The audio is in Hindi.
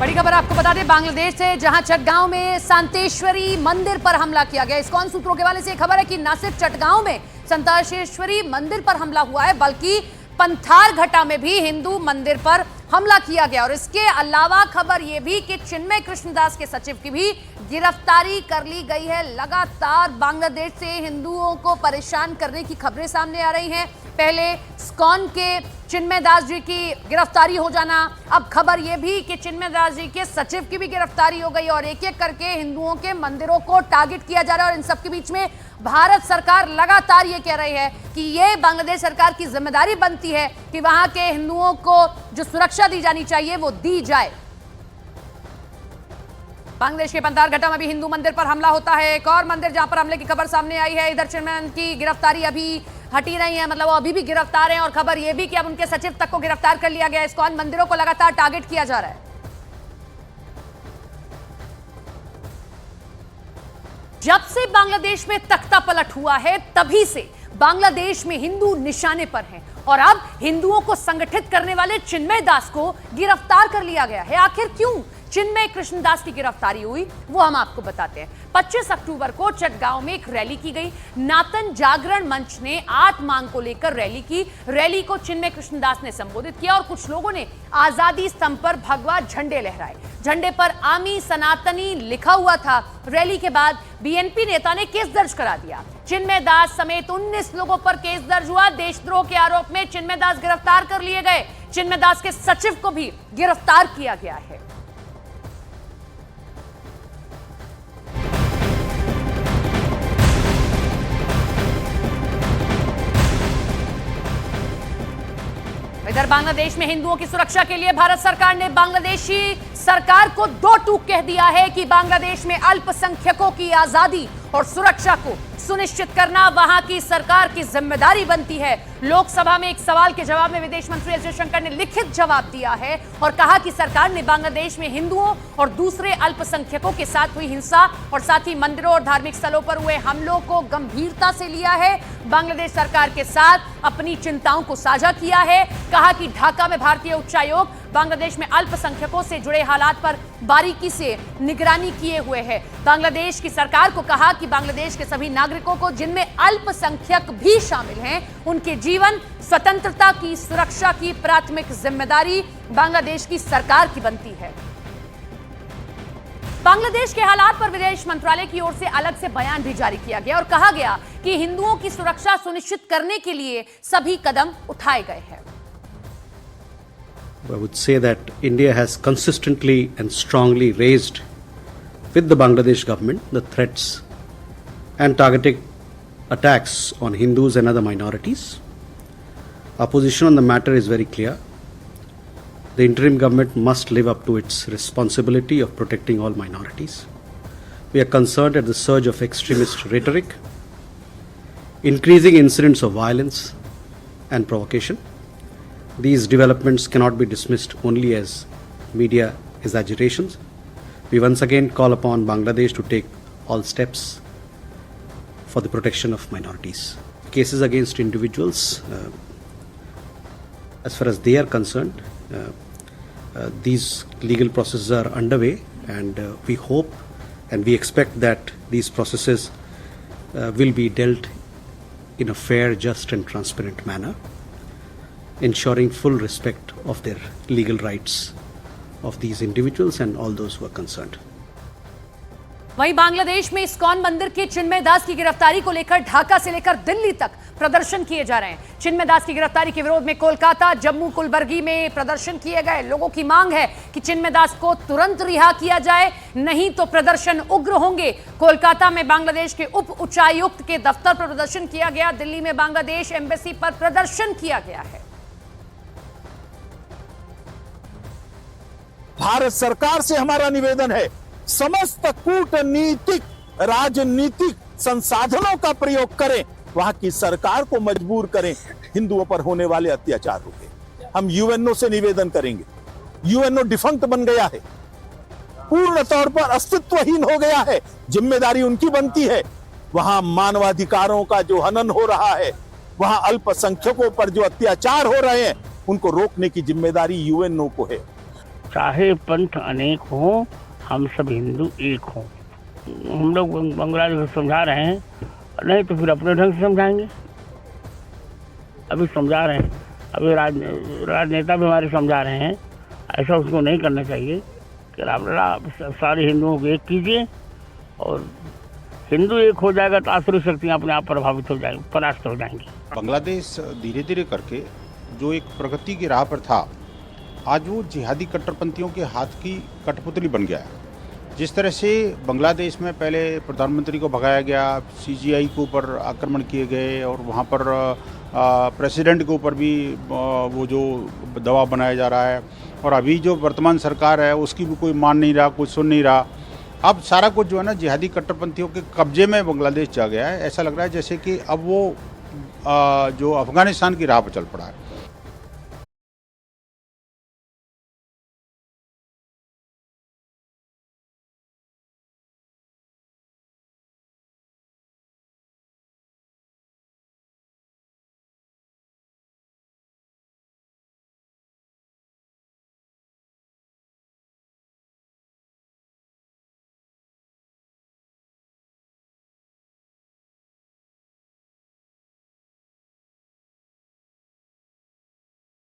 बड़ी खबर आपको बता दें बांग्लादेश से, जहां चटगांव में शांतेश्वरी मंदिर पर हमला किया गया। इस्कॉन सूत्रों के हवाले से खबर है कि न सिर्फ चटगांव में शांतेश्वरी मंदिर पर हमला हुआ है, बल्कि पंथार घाटा में भी हिंदू मंदिर पर हमला किया गया। और इसके अलावा खबर यह भी कि चिन्मय कृष्णदास के सचिव की भी गिरफ्तारी कर ली गई है। लगातार बांग्लादेश से हिंदुओं को परेशान करने की खबरें सामने आ रही हैं। पहले इस्कॉन के चिन्मय दास जी की गिरफ्तारी हो जाना, अब खबर यह भी कि चिन्मय दास जी के सचिव की भी गिरफ्तारी हो गई और एक एक करके हिंदुओं के मंदिरों को टारगेट किया जा रहा है। और इन सबके बीच में भारत सरकार लगातार ये कह रही है कि ये बांग्लादेश सरकार की जिम्मेदारी बनती है कि वहां के हिंदुओं को जो सुरक्षा दी जानी चाहिए वो दी जाए। बांग्लादेश के पंथार घाटा में भी हिंदू मंदिर पर हमला होता है। एक और मंदिर जहां पर हमले की खबर सामने आई है। इधर चिन्मय की गिरफ्तारी अभी हटी नहीं है, मतलब वो अभी भी गिरफ्तार हैं। और खबर यह भी कि अब उनके सचिव तक को गिरफ्तार कर लिया गया है। इस्कॉन मंदिरों को लगातार टारगेट किया जा रहा है। जब से बांग्लादेश में तख्ता पलट हुआ है तभी से बांग्लादेश में हिंदू निशाने पर हैं और अब हिंदुओं को संगठित करने वाले चिन्मय दास को गिरफ्तार कर लिया गया है। आखिर क्यों चिन्मय कृष्णदास की गिरफ्तारी हुई वो हम आपको बताते हैं। 25 अक्टूबर को चटगांव में एक रैली की गई। नातन जागरण मंच ने 8 मांग को लेकर रैली की। रैली को चिन्मय कृष्णदास ने संबोधित किया और कुछ लोगों ने आजादी स्तंभ पर भगवा झंडे लहराए। झंडे पर आमी सनातनी लिखा हुआ था। रैली के बाद बीएनपी नेता ने केस दर्ज करा दिया। चिन्मय दास समेत 19 लोगों पर केस दर्ज हुआ। देशद्रोह के आरोप में चिन्मय दास गिरफ्तार कर लिए गए। चिन्मय दास के सचिव को भी गिरफ्तार किया गया है। इधर बांग्लादेश में हिंदुओं की सुरक्षा के लिए भारत सरकार ने बांग्लादेशी सरकार को 2 टूक कह दिया है कि बांग्लादेश में अल्पसंख्यकों की आजादी और सुरक्षा को सुनिश्चित करना वहां की सरकार की जिम्मेदारी बनती है। लोकसभा में एक सवाल के जवाब में विदेश मंत्री एस जयशंकर ने लिखित जवाब दिया है और कहा कि सरकार ने बांग्लादेश में हिंदुओं और दूसरे अल्पसंख्यकों के साथ हुई हिंसा और साथ ही मंदिरों और धार्मिक स्थलों पर हुए हमलों को गंभीरता से लिया है। बांग्लादेश सरकार के साथ अपनी चिंताओं को साझा किया है। कहा कि ढाका में भारतीय उच्चायोग बांग्लादेश में अल्पसंख्यकों से जुड़े हालात पर बारीकी से निगरानी किए हुए है। बांग्लादेश की सरकार को कहा कि बांग्लादेश के सभी नागरिकों को, जिनमें अल्पसंख्यक भी शामिल हैं, उनके जीवन स्वतंत्रता की सुरक्षा की प्राथमिक जिम्मेदारी बांग्लादेश की सरकार की बनती है। बांग्लादेश के हालात पर विदेश मंत्रालय की ओर से अलग से बयान भी जारी किया गया और कहा गया कि हिंदुओं की सुरक्षा सुनिश्चित करने के लिए सभी कदम उठाए गए हैं। I would say that India has consistently and strongly raised with the Bangladesh government the threats and targeted attacks on Hindus and other minorities. Our position on the matter is very clear. The interim government must live up to its responsibility of protecting all minorities. We are concerned at the surge of extremist rhetoric, increasing incidents of violence and provocation. These developments cannot be dismissed only as media exaggerations. We once again call upon Bangladesh to take all steps for the protection of minorities. Cases against individuals, as far as they are concerned, these legal processes are underway, and we hope and we expect that these processes will be dealt in a fair, just and transparent manner, ensuring full respect of their legal rights of these individuals and all those who are concerned. वहीं बांग्लादेश में इस्कॉन मंदिर के चिन्मय दास की गिरफ्तारी को लेकर ढाका से लेकर दिल्ली तक प्रदर्शन किए जा रहे हैं। चिन्मय दास की गिरफ्तारी के विरोध में कोलकाता, जम्मू, कुलबर्गी में प्रदर्शन किए गए। लोगों की मांग है कि चिन्मय दास को तुरंत रिहा किया जाए, नहीं तो प्रदर्शन उग्र होंगे। कोलकाता में बांग्लादेश के उप उच्चायुक्त के दफ्तर पर प्रदर्शन किया गया। दिल्ली में बांग्लादेश एम्बेसी पर प्रदर्शन किया गया है। भारत सरकार से हमारा निवेदन है, समस्त कूटनीतिक राजनीतिक संसाधनों का प्रयोग करें, वहां की सरकार को मजबूर करें हिंदुओं पर होने वाले अत्याचार रोके। हम यूएनओ से निवेदन करेंगे। यूएनओ डिफंक्ट बन गया है, पूर्ण तौर पर अस्तित्वहीन हो गया है। जिम्मेदारी उनकी बनती है। वहां मानवाधिकारों का जो हनन हो रहा है, वहां अल्पसंख्यकों पर जो अत्याचार हो रहे हैं, उनको रोकने की जिम्मेदारी यूएनओ को है। चाहे पंथ अनेक हों, हम सब हिंदू एक हों। हम लोग बांग्लादेश को समझा रहे हैं, नहीं तो फिर अपने ढंग से समझाएंगे। अभी समझा रहे हैं, अभी राजनेता भी हमारे समझा रहे हैं। ऐसा उसको नहीं करना चाहिए कि आप सारे हिंदुओं को एक कीजिए, और हिंदू एक हो जाएगा तो आसुरी शक्तियाँ अपने आप प्रभावित हो जाएंगी, परास्त हो जाएंगी। बांग्लादेश धीरे धीरे करके जो एक प्रगति की राह पर था, आज वो जिहादी कट्टरपंथियों के हाथ की कठपुतली बन गया है। जिस तरह से बांग्लादेश में पहले प्रधानमंत्री को भगाया गया, सीजीआई के ऊपर आक्रमण किए गए और वहाँ पर प्रेसिडेंट के ऊपर भी वो जो दबाव बनाया जा रहा है, और अभी जो वर्तमान सरकार है उसकी भी कोई मान नहीं रहा, कुछ सुन नहीं रहा। अब सारा कुछ जो है ना जिहादी कट्टरपंथियों के कब्जे में बांग्लादेश जा गया है। ऐसा लग रहा है जैसे कि अब वो जो अफगानिस्तान की राह पर चल पड़ा है।